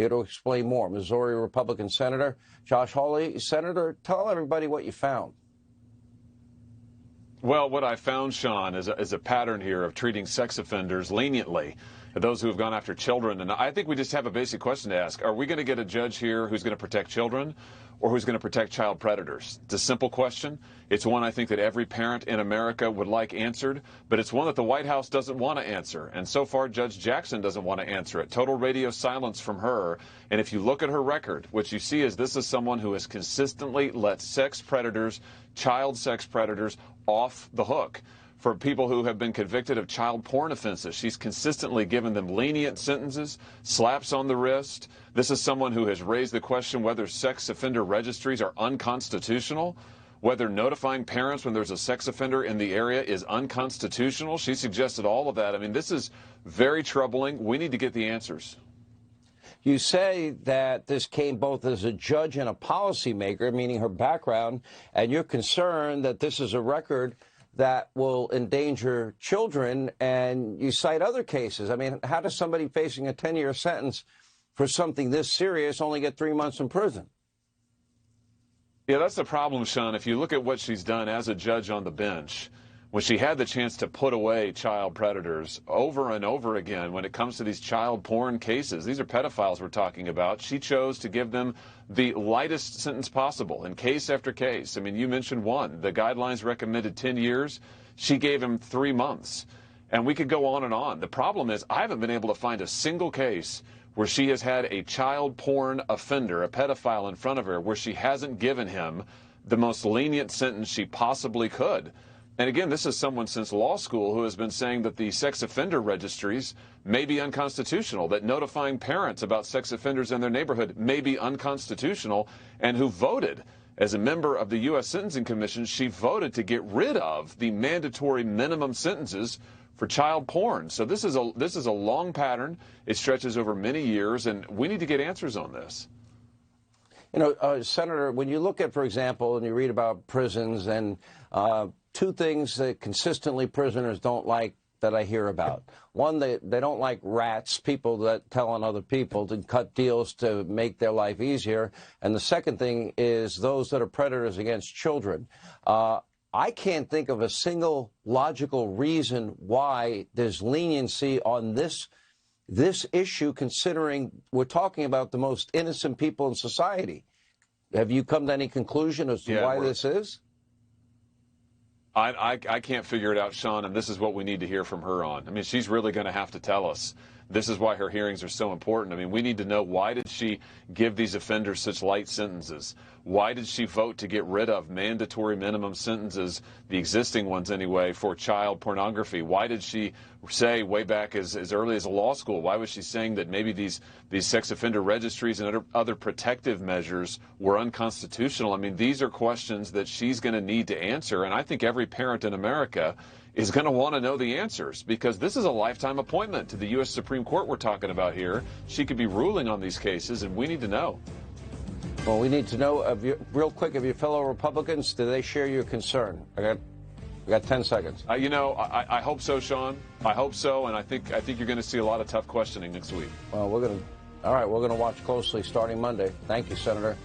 Here to explain more, Missouri Republican Senator Josh Hawley. Senator, tell everybody what you found. Well, what I found, Sean, is a pattern here of treating sex offenders leniently, those who have gone after children. And I think we just have a basic question to ask. Are we going to get a judge here who's going to protect children or who's going to protect child predators? It's a simple question. It's one I think that every parent in America would like answered, but it's one that the White House doesn't want to answer. And so far, Judge Jackson doesn't want to answer it. Total radio silence from her. And if you look at her record, what you see is this is someone who has consistently let sex predators, child sex predators, off the hook. For people who have been convicted of child porn offenses, she's consistently given them lenient sentences, slaps on the wrist. This is someone who has raised the question whether sex offender registries are unconstitutional, whether notifying parents when there's a sex offender in the area is unconstitutional. She suggested all of that. I mean, this is very troubling. We need to get the answers. You say that this came both as a judge and a policymaker, meaning her background, and you're concerned that this is a record that will endanger children, and you cite other cases. I mean, how does somebody facing a 10-year sentence for something this serious only get 3 months in prison? Yeah, that's the problem, Sean. If you look at what she's done as a judge on the bench, when she had the chance to put away child predators over and over again when it comes to these child porn cases, these are pedophiles we're talking about, she chose to give them the lightest sentence possible in case after case. I mean, you mentioned one. The guidelines recommended 10 years. She gave him 3 months. And we could go on and on. The problem is I haven't been able to find a single case where she has had a child porn offender, a pedophile in front of her, where she hasn't given him the most lenient sentence she possibly could. And again, this is someone since law school who has been saying that the sex offender registries may be unconstitutional, that notifying parents about sex offenders in their neighborhood may be unconstitutional, and who voted as a member of the U.S. Sentencing Commission. She voted to get rid of the mandatory minimum sentences for child porn. So this is a long pattern. It stretches over many years, and we need to get answers on this. You know, Senator, when you look at, for example, and you read about prisons and two things that consistently prisoners don't like that I hear about. One, they don't like rats, people that tell on other people to cut deals to make their life easier. And the second thing is those that are predators against children. I can't think of a single logical reason why there's leniency on this issue, considering we're talking about the most innocent people in society. Have you come to any conclusion as to why this is? I can't figure it out, Sean, and this is what we need to hear from her on. I mean, she's really going to have to tell us. This is why her hearings are so important. I mean, we need to know, why did she give these offenders such light sentences? Why did she vote to get rid of mandatory minimum sentences, the existing ones anyway, for child pornography? Why did she say way back as early as law school, why was she saying that maybe these sex offender registries and other protective measures were unconstitutional? I mean, these are questions that she's going to need to answer, and I think every parent in America is going to want to know the answers, because this is a lifetime appointment to the U.S. Supreme Court we're talking about here. She could be ruling on these cases, and we need to know. Well, we need to know, real quick, of your fellow Republicans, do they share your concern? We got 10 seconds. You know, I hope so, Sean. I hope so, and I think you're going to see a lot of tough questioning next week. Well, we're going to watch closely starting Monday. Thank you, Senator.